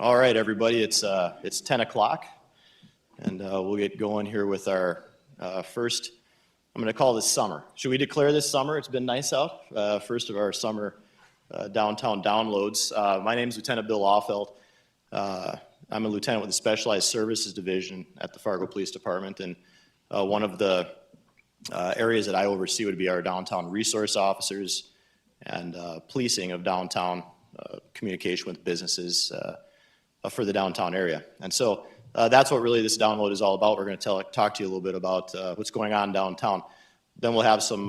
All right, everybody, it's 10 o'clock, and we'll get going here with our first, I'm going to call this summer. Should we declare this summer? It's been nice out. First of our summer downtown downloads. My name is Lieutenant Bill Offeld. I'm a lieutenant with the Specialized Services Division at the Fargo Police Department, and one of the areas that I oversee would be our downtown resource officers and policing of downtown communication with businesses for the downtown area. And so that's what really this download is all about. We're going to talk to you a little bit about what's going on downtown. Then we'll have some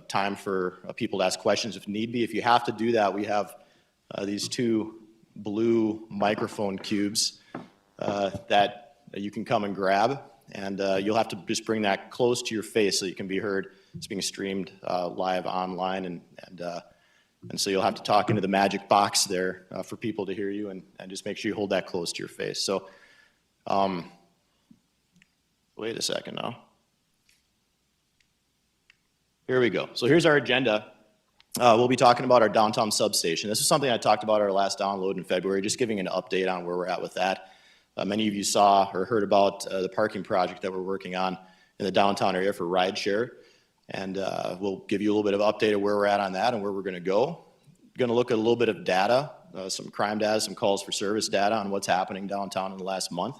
time for people to ask questions if need be. If you have to do that, we have these two blue microphone cubes that you can come and grab. And you'll have to just bring that close to your face so you can be heard. It's being streamed live online, and so you'll have to talk into the magic box there for people to hear you, and just make sure you hold that close to your face. So, wait a second now. Here we go. So here's our agenda. We'll be talking about our downtown substation. This is something I talked about our last download in February, just giving an update on where we're at with that. Many of you saw or heard about the parking project that we're working on in the downtown area for rideshare. And we'll give you a little bit of update of where we're at on that and where we're going to go. We're going to look at a little bit of data, some crime data, some calls for service data on what's happening downtown in the last month.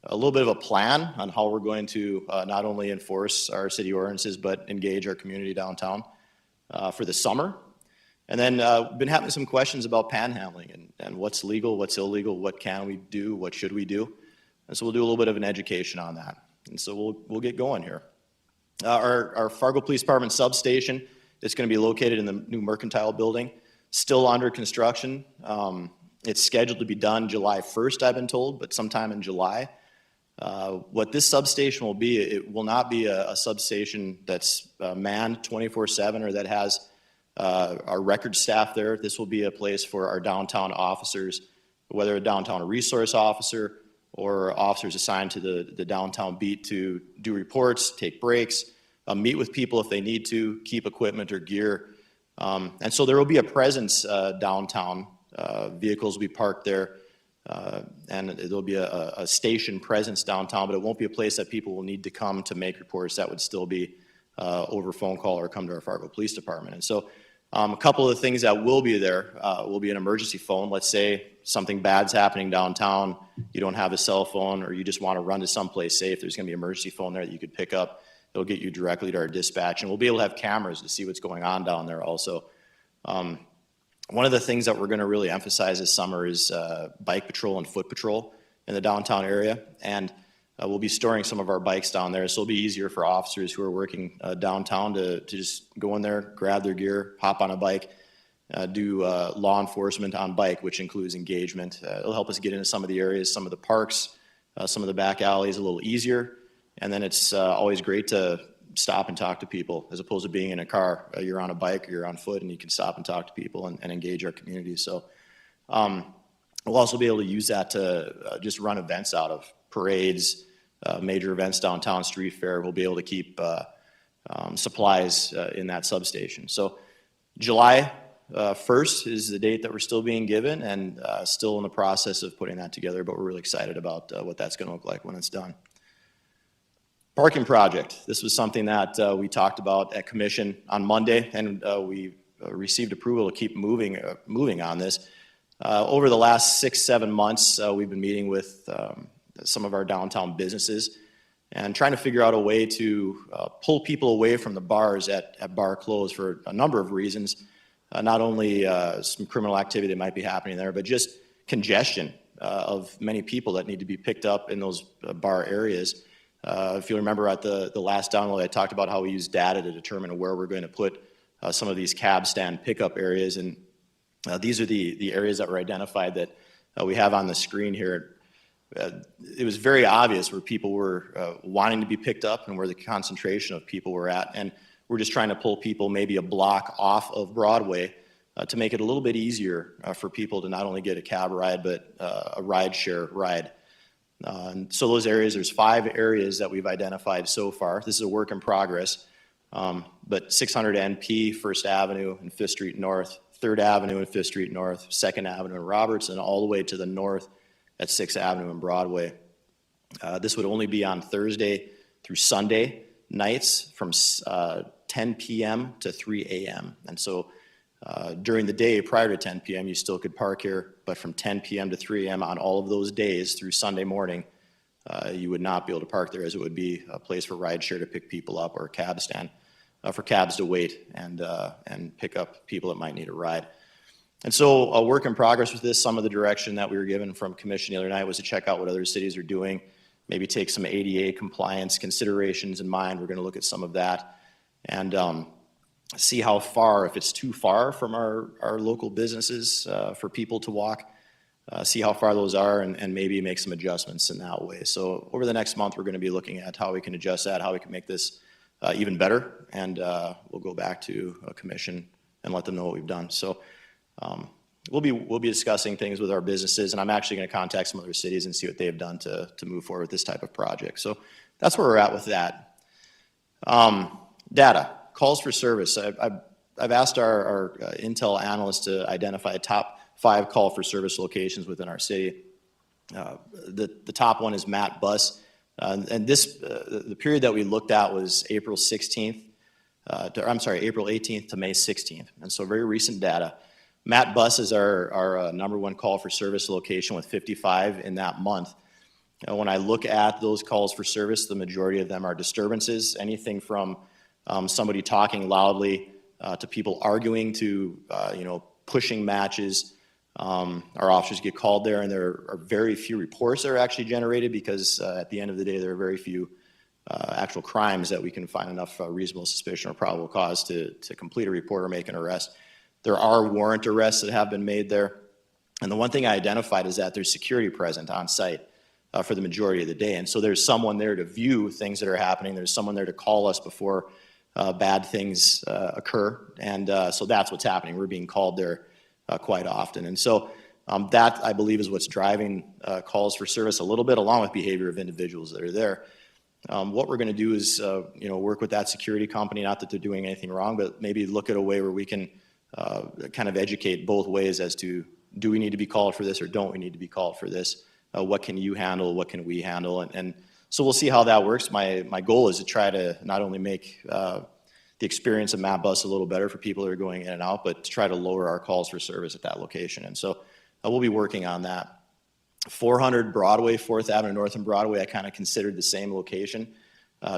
A little bit of a plan on how we're going to not only enforce our city ordinances, but engage our community downtown for the summer. And then been having some questions about panhandling and what's legal, what's illegal, what can we do, what should we do. And so we'll do a little bit of an education on that. And so we'll get going here. Our Fargo Police Department substation is going to be located in the new Mercantile building, still under construction. It's scheduled to be done July 1st, I've been told, but sometime in July. What this substation will be, it will not be a substation that's manned 24/7 or that has our record staff there. This will be a place for our downtown officers, whether a downtown resource officer or officers assigned to the downtown beat to do reports, take breaks, meet with people if they need to, keep equipment or gear. And so there will be a presence downtown. Vehicles will be parked there, and there'll be a station presence downtown, but it won't be a place that people will need to come to make reports. That would still be over phone call or come to our Fargo Police Department. And so a couple of the things that will be there will be an emergency phone. Let's say something bad's happening downtown, you don't have a cell phone, or you just want to run to someplace safe. There's going to be an emergency phone there that you could pick up. It'll get you directly to our dispatch, and we'll be able to have cameras to see what's going on down there also. One of the things that we're going to really emphasize this summer is bike patrol and foot patrol in the downtown area, and we'll be storing some of our bikes down there, so it'll be easier for officers who are working downtown to just go in there, grab their gear, hop on a bike, do law enforcement on bike, which includes engagement. It'll help us get into some of the areas, some of the parks, some of the back alleys a little easier, and then it's always great to stop and talk to people as opposed to being in a car. You're on a bike or you're on foot, and you can stop and talk to people and engage our community. So we'll also be able to use that to just run events out of parades, major events downtown, street fair. We'll be able to keep supplies in that substation. So July 1st is the date that we're still being given, and still in the process of putting that together, but we're really excited about what that's going to look like when it's done. Parking project. This was something that we talked about at commission on Monday, and we received approval to keep moving on this. Over the last 6-7 months, we've been meeting with some of our downtown businesses and trying to figure out a way to pull people away from the bars at bar close for a number of reasons. Not only some criminal activity that might be happening there, but just congestion of many people that need to be picked up in those bar areas. If you remember at the last download, I talked about how we use data to determine where we're going to put some of these cab stand pickup areas, and these are the areas that were identified that we have on the screen here. It was very obvious where people were wanting to be picked up and where the concentration of people were at, and we're just trying to pull people maybe a block off of Broadway to make it a little bit easier for people to not only get a cab ride, but a rideshare ride. And so those areas, there's 5 areas that we've identified so far. This is a work in progress, but 600 NP, First Avenue, and 5th Street North, 3rd Avenue and 5th Street North, 2nd Avenue and Roberts, and all the way to the north at 6th Avenue and Broadway. This would only be on Thursday through Sunday nights from 10 p.m. to 3 a.m. And so during the day prior to 10 p.m. you still could park here, but from 10 p.m. to 3 a.m. on all of those days through Sunday morning, you would not be able to park there, as it would be a place for rideshare to pick people up, or a cab stand for cabs to wait and pick up people that might need a ride. And so a work in progress with this. Some of the direction that we were given from commission the other night was to check out what other cities are doing, maybe take some ADA compliance considerations in mind. We're going to look at some of that and see how far, if it's too far from our local businesses for people to walk, see how far those are, and maybe make some adjustments in that way. So over the next month, we're going to be looking at how we can adjust that, how we can make this even better, and we'll go back to a commission and let them know what we've done. So we'll be discussing things with our businesses, and I'm actually going to contact some other cities and see what they have done to move forward with this type of project. So that's where we're at with that. Data, calls for service. I've asked our Intel analysts to identify top 5 call for service locations within our city. The top one is Matt Bus, and this the period that we looked at was April 18th to May 16th, and so very recent data. Matt Bus is our #1 call for service location with 55 in that month. When I look at those calls for service, the majority of them are disturbances, anything from somebody talking loudly to people arguing to pushing matches. Our officers get called there, and there are very few reports that are actually generated because at the end of the day, there are very few actual crimes that we can find enough reasonable suspicion or probable cause to complete a report or make an arrest. There are warrant arrests that have been made there. And the one thing I identified is that there's security present on site for the majority of the day. And so there's someone there to view things that are happening. There's someone there to call us before bad things occur. And so that's what's happening. We're being called there quite often. And so that, I believe, is what's driving calls for service a little bit, along with behavior of individuals that are there. What we're going to do is work with that security company, not that they're doing anything wrong, but maybe look at a way where we can kind of educate both ways as to, do we need to be called for this or don't we need to be called for this? What can you handle? What can we handle? And so we'll see how that works. My goal is to try to not only make the experience of Matt Bus a little better for people that are going in and out, but to try to lower our calls for service at that location. And so we'll be working on that. 400 Broadway, 4th Avenue North and Broadway, I kind of considered the same location.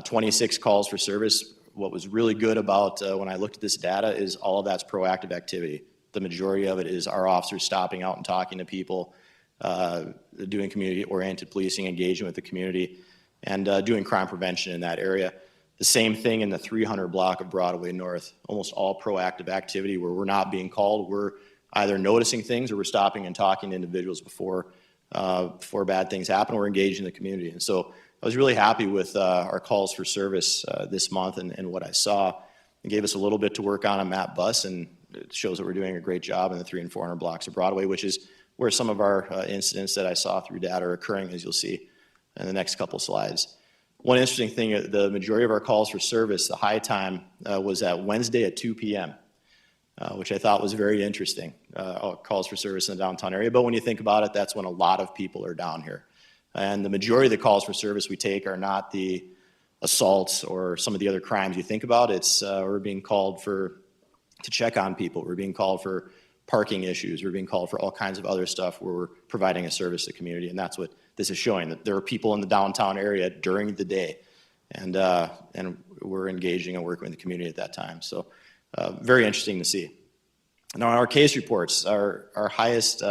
26 calls for service. What was really good about when I looked at this data is all of that's proactive activity. The majority of it is our officers stopping out and talking to people, doing community-oriented policing, engaging with the community, and doing crime prevention in that area. The same thing in the 300 block of Broadway North, almost all proactive activity where we're not being called. We're either noticing things or we're stopping and talking to individuals before bad things happen. We're engaging the community. And so I was really happy with our calls for service this month and what I saw. It gave us a little bit to work on Matt Bus, and it shows that we're doing a great job in the 300 and 400 blocks of Broadway, which is where some of our incidents that I saw through data are occurring, as you'll see in the next couple slides. One interesting thing, the majority of our calls for service, the high time was at Wednesday at 2 p.m., which I thought was very interesting, calls for service in the downtown area. But when you think about it, that's when a lot of people are down here. And the majority of the calls for service we take are not the assaults or some of the other crimes you think about. It's we're being called to check on people. We're being called for parking issues. We're being called for all kinds of other stuff where we're providing a service to the community. And that's what this is showing, that there are people in the downtown area during the day. And we're engaging and working with the community at that time. So very interesting to see. Now, our case reports, our highest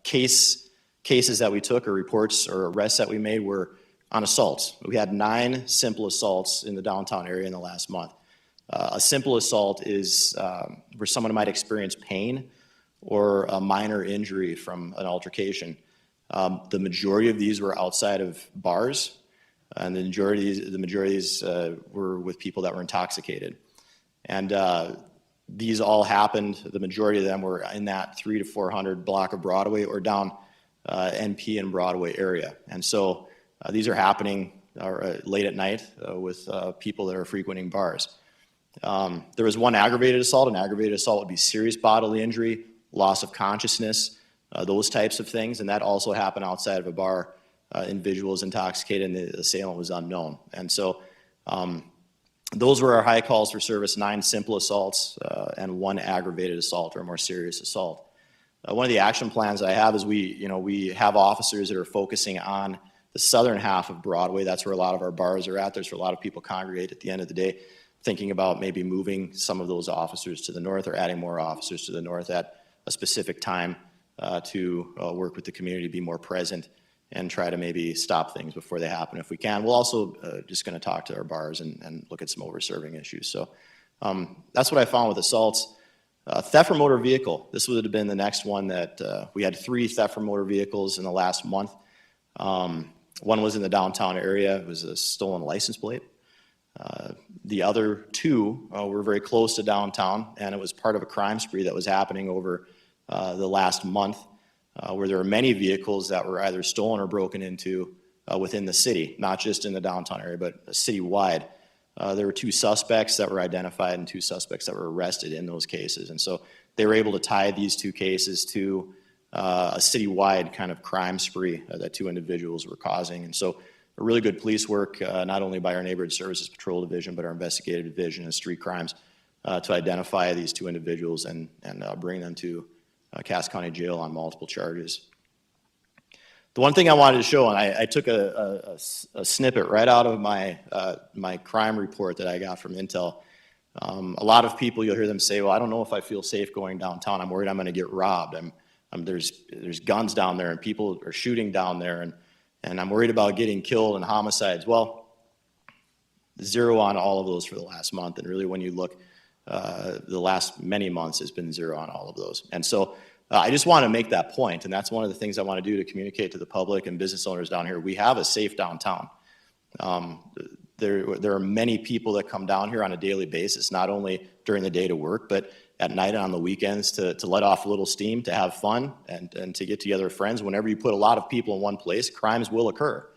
cases that we took, or reports or arrests that we made, were on assaults. We had 9 simple assaults in the downtown area in the last month. A simple assault is where someone might experience pain or a minor injury from an altercation. The majority of these were outside of bars, and the majority of these were with people that were intoxicated. And these all happened, the majority of them were in that 300 to 400 block of Broadway or down NP and Broadway area. And so these are happening late at night with people that are frequenting bars. There was one aggravated assault. An aggravated assault would be serious bodily injury, loss of consciousness, those types of things, and that also happened outside of a bar. Individual was intoxicated and the assailant was unknown. And so those were our high calls for service, 9 simple assaults and 1 aggravated assault or more serious assault. One of the action plans I have is we have officers that are focusing on the southern half of Broadway. That's where a lot of our bars are at. There's where a lot of people congregate at the end of the day, thinking about maybe moving some of those officers to the north or adding more officers to the north at a specific time to work with the community, be more present, and try to maybe stop things before they happen if we can. We'll also just going to talk to our bars and look at some over-serving issues. So that's what I found with assaults. Theft from motor vehicle. This would have been the next one that we had 3 theft from motor vehicles in the last month. One was in the downtown area. It was a stolen license plate. The other 2 were very close to downtown, and it was part of a crime spree that was happening over the last month, where there were many vehicles that were either stolen or broken into within the city, not just in the downtown area, but citywide. There were 2 suspects that were identified and 2 suspects that were arrested in those cases. And so they were able to tie these 2 cases to a citywide kind of crime spree that 2 individuals were causing. And so a really good police work, not only by our Neighborhood Services Patrol Division, but our Investigative Division and Street Crimes to identify these 2 individuals and bring them to Cass County Jail on multiple charges. The one thing I wanted to show, and I took a snippet right out of my crime report that I got from Intel. A lot of people, you'll hear them say, well, I don't know if I feel safe going downtown. I'm worried I'm going to get robbed. There's guns down there and people are shooting down there, and I'm worried about getting killed and homicides. Well, 0 on all of those for the last month, and really when you look, the last many months has been 0 on all of those. And so I just want to make that point, and that's one of the things I want to do to communicate to the public and business owners down here. We have a safe downtown. There are many people that come down here on a daily basis, not only during the day to work, but at night and on the weekends to let off a little steam, to have fun, and to get together with friends. Whenever you put a lot of people in one place, crimes will occur.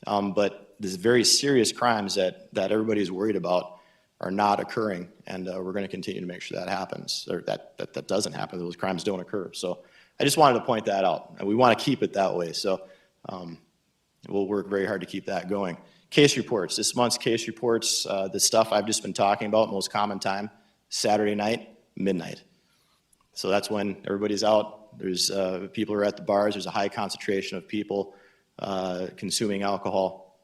But these very serious crimes that everybody's worried about are not occurring, and we're going to continue to make sure that happens, or that doesn't happen, those crimes don't occur. So I just wanted to point that out, and we want to keep it that way. So we'll work very hard to keep that going. Case reports. This month's case reports, the stuff I've just been talking about, most common time, Saturday night, midnight. So that's when everybody's out. There's people are at the bars. There's a high concentration of people consuming alcohol,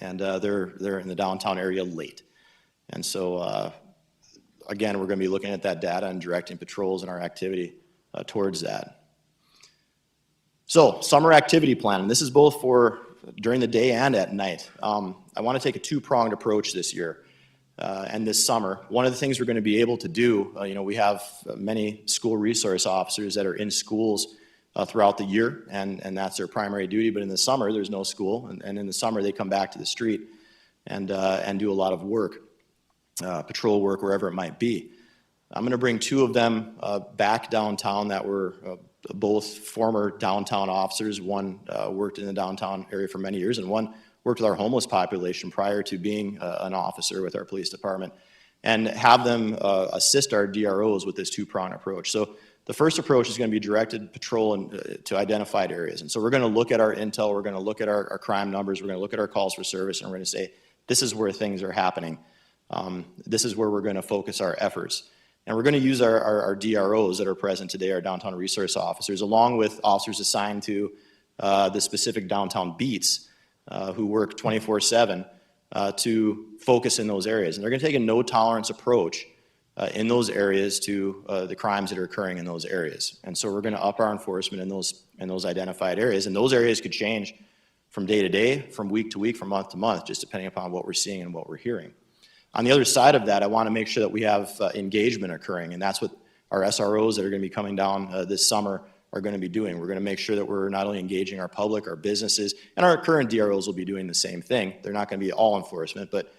and they're in the downtown area late. And so, again, we're going to be looking at that data and directing patrols and our activity towards that. So, summer activity plan, and this is both for during the day and at night. I want to take a 2-pronged approach this year and this summer. One of the things we're going to be able to do, we have many school resource officers that are in schools throughout the year, and that's their primary duty. But in the summer, there's no school, and in the summer, they come back to the street and do a lot of work. Patrol work, wherever it might be. I'm going to bring 2 of them back downtown that were both former downtown officers. One worked in the downtown area for many years, and one worked with our homeless population prior to being an officer with our police department, and have them assist our DROs with this 2-pronged approach. So the first approach is going to be directed patrol to identified areas. And so we're going to look at our intel, we're going to look at our crime numbers, we're going to look at our calls for service, and we're going to say, this is where things are happening. This is where we're going to focus our efforts. And we're going to use our DROs that are present today, our downtown resource officers, along with officers assigned to the specific downtown beats who work 24/7 to focus in those areas. And they're going to take a no-tolerance approach in those areas to the crimes that are occurring in those areas. And so we're going to up our enforcement in those identified areas. And those areas could change from day to day, from week to week, from month to month, just depending upon what we're seeing and what we're hearing. On the other side of that, I want to make sure that we have engagement occurring, and that's what our SROs that are going to be coming down this summer are going to be doing. We're going to make sure that we're not only engaging our public, our businesses, and our current DROs will be doing the same thing. They're not going to be all enforcement, but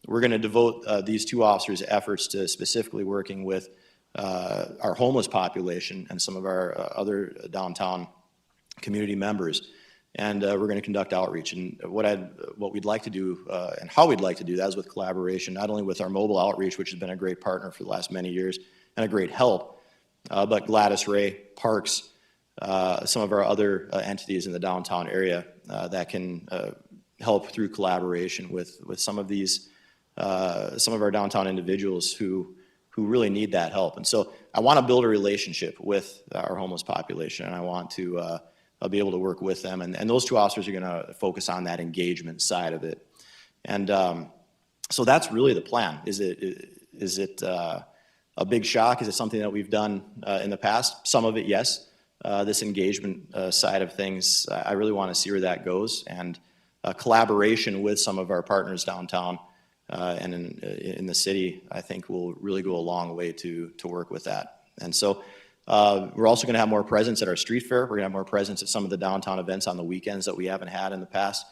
we're going to devote these 2 officers' efforts to specifically working with our homeless population and some of our other downtown community members. and we're going to conduct outreach. And what we'd like to do and how we'd like to do that is with collaboration, not only with our mobile outreach, which has been a great partner for the last many years and a great help, but Gladys Ray, Parks, some of our other entities in the downtown area that can help through collaboration with some of these, some of our downtown individuals who really need that help. And so I want to build a relationship with our homeless population, and I want to be able to work with them. And those two officers are going to focus on that engagement side of it. And so that's really the plan. Is it a big shock? Is it something that we've done in the past? Some of it, yes. This engagement side of things, I really want to see where that goes. And collaboration with some of our partners downtown and in the city, I think will really go a long way to work with that. And so we're also going to have more presence at our street fair. We're going to have more presence at some of the downtown events on the weekends that we haven't had in the past.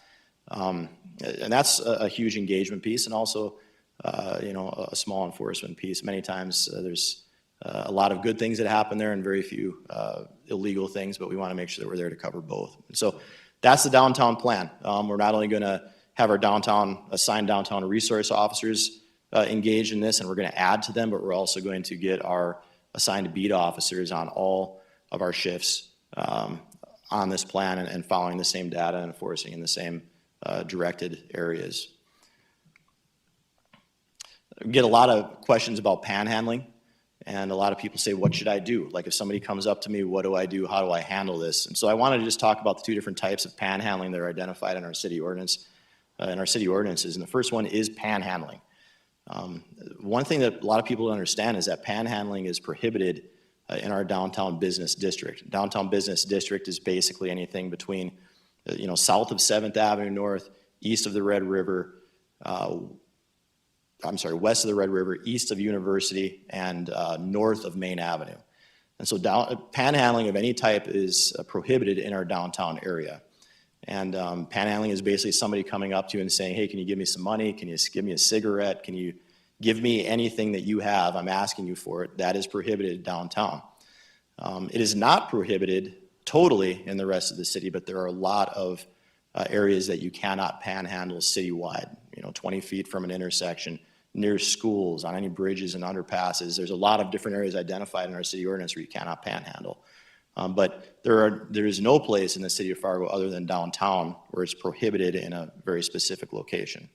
And that's a huge engagement piece, and also a small enforcement piece. Many times there's a lot of good things that happen there and very few illegal things, but we want to make sure that we're there to cover both. And so that's the downtown plan. We're not only going to have our assigned downtown resource officers engaged in this, and we're going to add to them, but we're also going to get our assigned beat officers on all of our shifts on this plan and following the same data and enforcing in the same directed areas. We get a lot of questions about panhandling, and a lot of people say, what should I do? Like if somebody comes up to me, what do I do? How do I handle this? And so I wanted to just talk about the two different types of panhandling that are identified in our city ordinance, in our city ordinances. And the first one is panhandling. One thing that a lot of people don't understand is that panhandling is prohibited in our downtown business district. Downtown business district is basically anything between, south of 7th Avenue North, east of the Red River, west of the Red River, east of University, and north of Main Avenue. And so panhandling of any type is prohibited in our downtown area. And panhandling is basically somebody coming up to you and saying, hey, can you give me some money? Can you give me a cigarette? Can you give me anything that you have? I'm asking you for it. That is prohibited downtown. It is not prohibited totally in the rest of the city, but there are a lot of areas that you cannot panhandle citywide, 20 feet from an intersection, near schools, on any bridges and underpasses. There's a lot of different areas identified in our city ordinance where you cannot panhandle. But there is no place in the city of Fargo other than downtown where it's prohibited in a very specific location.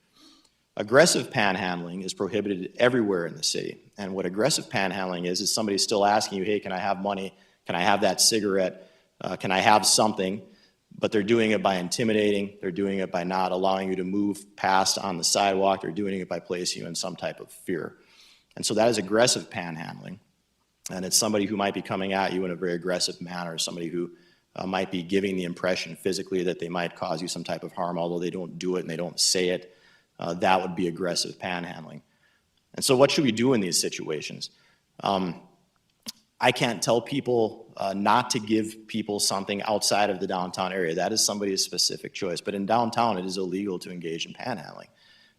Aggressive panhandling is prohibited everywhere in the city. And what aggressive panhandling is somebody still asking you, hey, can I have money? Can I have that cigarette? Can I have something? But they're doing it by intimidating. They're doing it by not allowing you to move past on the sidewalk. They're doing it by placing you in some type of fear. And so that is aggressive panhandling. And it's somebody who might be coming at you in a very aggressive manner, somebody who might be giving the impression physically that they might cause you some type of harm, although they don't do it and they don't say it. That would be aggressive panhandling. And so what should we do in these situations? I can't tell people not to give people something outside of the downtown area. That is somebody's specific choice. But in downtown, it is illegal to engage in panhandling.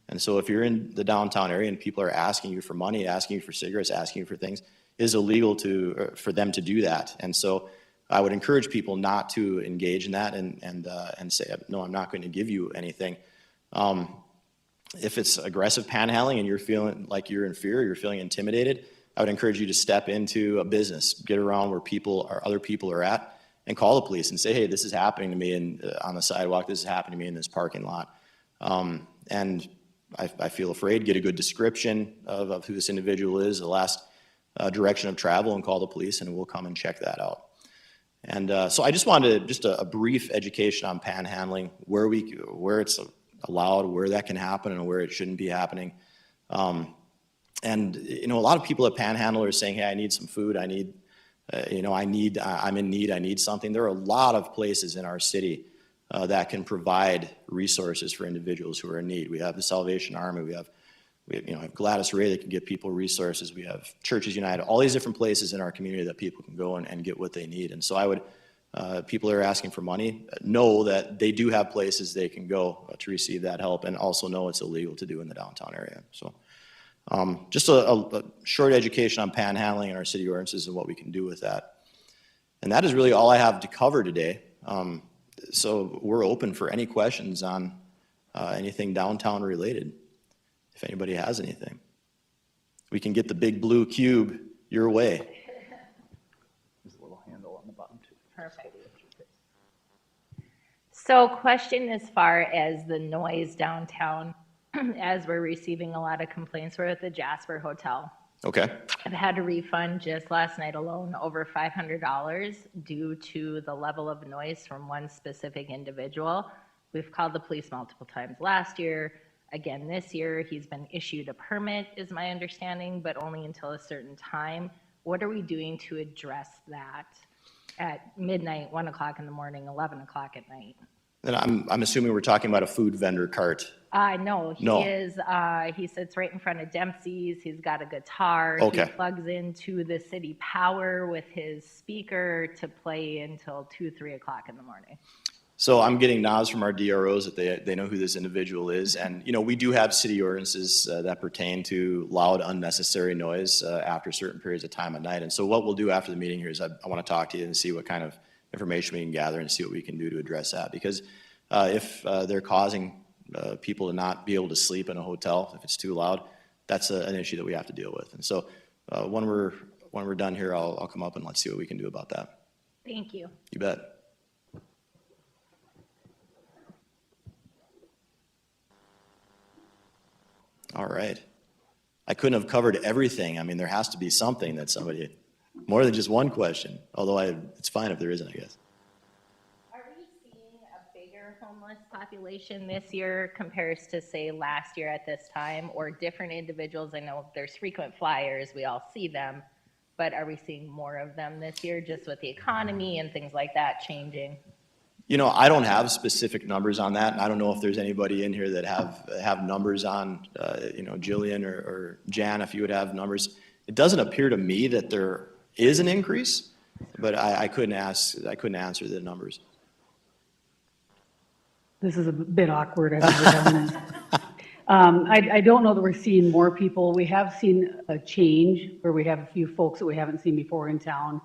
And so if you're in the downtown area and people are asking you for money, asking you for cigarettes, asking you for things, it is illegal for them to do that. And so I would encourage people not to engage in that and say, no, I'm not going to give you anything. If it's aggressive panhandling and you're feeling like you're in fear, you're feeling intimidated, I would encourage you to step into a business, get around where other people are at, and call the police and say, hey, this is happening to me on the sidewalk, this is happening to me in this parking lot. And I feel afraid, get a good description of who this individual is, the last direction of travel, and call the police, and we'll come and check that out. And so I just wanted a brief education on panhandling, where it's allowed, where that can happen, and where it shouldn't be happening. And a lot of people at Panhandle are saying, hey, I need some food, I'm in need, I need something. There are a lot of places in our city that can provide resources for individuals who are in need. We have the Salvation Army, we have Gladys Ray that can give people resources, we have Churches United, all these different places in our community that people can go and get what they need. And so I would, people that are asking for money, know that they do have places they can go to receive that help, and also know it's illegal to do in the downtown area. So just a short education on panhandling in our city ordinances and what we can do with that. And that is really all I have to cover today. So we're open for any questions on anything downtown related, if anybody has anything. We can get the big blue cube your way. There's a little handle on the bottom too. Perfect. So question as far as the noise downtown, as we're receiving a lot of complaints, we're at the Jasper Hotel. Okay. I've had a refund just last night alone, over $500 due to the level of noise from one specific individual. We've called the police multiple times last year. Again, this year, he's been issued a permit, is my understanding, but only until a certain time. What are we doing to address that at midnight, 1 o'clock in the morning, 11 o'clock at night? And I'm assuming we're talking about a food vendor cart. No, he sits right in front of Dempsey's. He's got a guitar. Okay. He plugs into the city power with his speaker to play until 2, 3 o'clock in the morning. So I'm getting nods from our DROs that they know who this individual is. And, you know, we do have city ordinances that pertain to loud, unnecessary noise after certain periods of time at night. And so what we'll do after the meeting here is I want to talk to you and see what kind of information we can gather and see what we can do to address that. Because if they're causing people to not be able to sleep in a hotel, if it's too loud, that's an issue that we have to deal with. And so when we're done here, I'll come up and let's see what we can do about that. Thank you. You bet. All right. I couldn't have covered everything. I mean, there has to be something that somebody, more than just one question, although it's fine if there isn't, I guess. Are we seeing a bigger homeless population this year compares to, say, last year at this time, or different individuals? I know there's frequent flyers, we all see them, but are we seeing more of them this year just with the economy and things like that changing? You know, I don't have specific numbers on that, and I don't know if there's anybody in here that have numbers on, you know, Jillian or Jan, if you would have numbers. It doesn't appear to me that there is an increase, but I couldn't answer the numbers. This is a bit awkward. I've never done this. I don't know that we're seeing more people. We have seen a change where we have a few folks that we haven't seen before in town.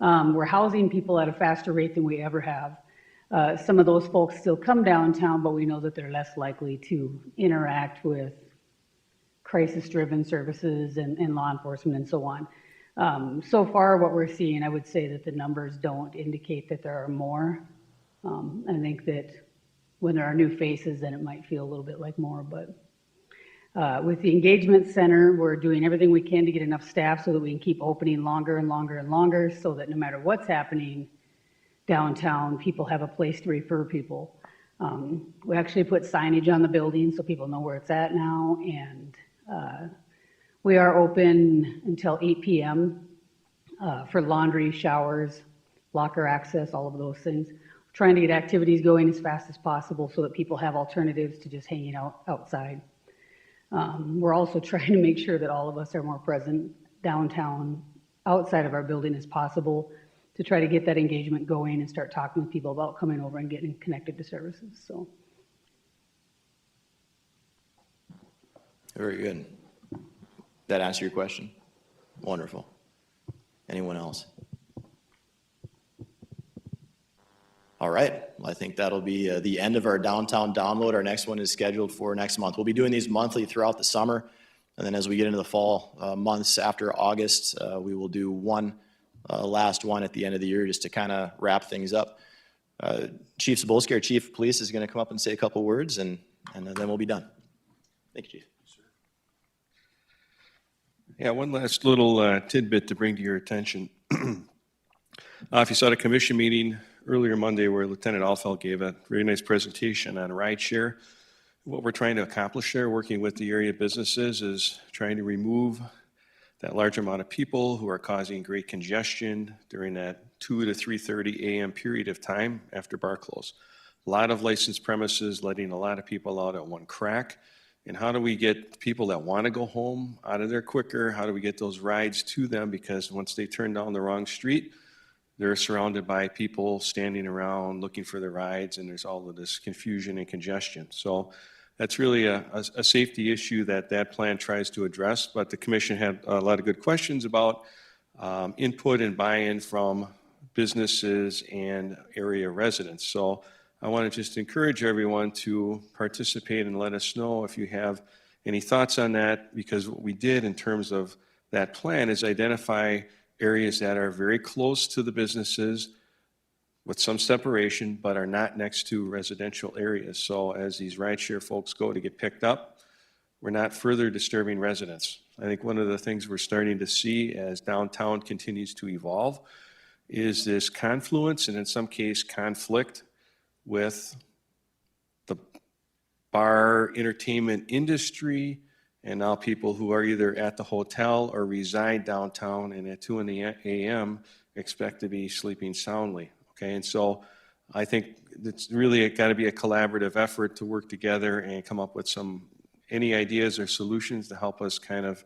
We're housing people at a faster rate than we ever have. Some of those folks still come downtown, but we know that they're less likely to interact with crisis-driven services and law enforcement and so on. So far, what we're seeing, I would say that the numbers don't indicate that there are more. I think that when there are new faces, then it might feel a little bit like more. But with the engagement center, we're doing everything we can to get enough staff so that we can keep opening longer and longer and longer, so that no matter what's happening downtown, people have a place to refer people. We actually put signage on the building so people know where it's at now, and we are open until 8 p.m. For laundry, showers, locker access, all of those things. We're trying to get activities going as fast as possible so that people have alternatives to just hanging out outside. We're also trying to make sure that all of us are more present downtown, outside of our building as possible, to try to get that engagement going and start talking with people about coming over and getting connected to services. So. Very good. That answer your question? Wonderful. Anyone else? All right. Well, I think that'll be the end of our downtown download. Our next one is scheduled for next month. We'll be doing these monthly throughout the summer. And then as we get into the fall months after August, we will do one last one at the end of the year just to kind of wrap things up. Chief Cebulski, our Chief of Police, is going to come up and say a couple words, and then we'll be done. Thank you, Chief. Yeah, one last little tidbit to bring to your attention. If you saw the commission meeting earlier Monday where Lieutenant Alfeld gave a very nice presentation on rideshare, what we're trying to accomplish there, working with the area businesses, is trying to remove that large amount of people who are causing great congestion during that 2 to 3:30 a.m. period of time after bar close. A lot of licensed premises letting a lot of people out at one crack. And how do we get people that want to go home out of there quicker? How do we get those rides to them? Because once they turn down the wrong street, they're surrounded by people standing around looking for the rides, and there's all of this confusion and congestion. So that's really a safety issue that plan tries to address, but the commission had a lot of good questions about input and buy-in from businesses and area residents. So I want to just encourage everyone to participate and let us know if you have any thoughts on that, because what we did in terms of that plan is identify areas that are very close to the businesses with some separation, but are not next to residential areas. So as these rideshare folks go to get picked up, we're not further disturbing residents. I think one of the things we're starting to see as downtown continues to evolve is this confluence and in some case conflict with the bar entertainment industry and now people who are either at the hotel or reside downtown and at 2 a.m. expect to be sleeping soundly. Okay, and so I think it's really got to be a collaborative effort to work together and come up with any ideas or solutions to help us kind of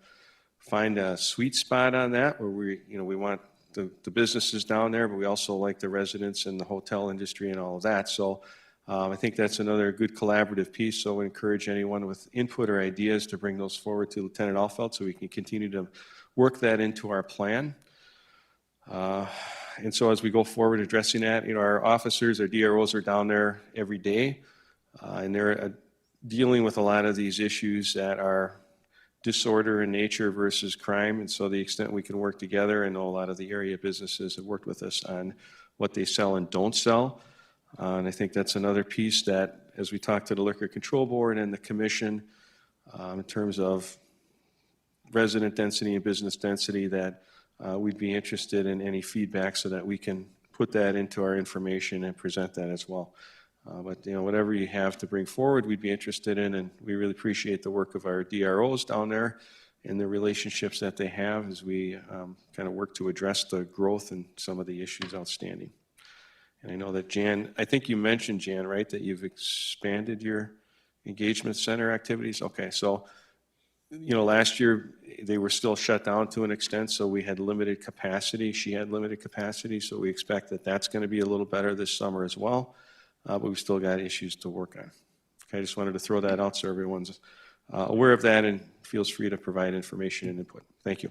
find a sweet spot on that where we want the businesses down there, but we also like the residents and the hotel industry and all of that. So I think that's another good collaborative piece. So I encourage anyone with input or ideas to bring those forward to Lieutenant Alfeld so we can continue to work that into our plan. And so as we go forward addressing that, our officers, our DROs are down there every day, and they're dealing with a lot of these issues that are disorder in nature versus crime. And so the extent we can work together, I know a lot of the area businesses have worked with us on what they sell and don't sell. And I think that's another piece that, as we talk to the Liquor Control Board and the Commission, in terms of resident density and business density, that we'd be interested in any feedback so that we can put that into our information and present that as well. But whatever you have to bring forward, we'd be interested in, and we really appreciate the work of our DROs down there and the relationships that they have as we kind of work to address the growth and some of the issues outstanding. And I know that Jan, I think you mentioned, Jan, right, that you've expanded your engagement center activities? Okay, so last year they were still shut down to an extent, so we had limited capacity. She had limited capacity, so we expect that that's going to be a little better this summer as well. But we've still got issues to work on. Okay, I just wanted to throw that out so everyone's aware of that and feels free to provide information and input. Thank you.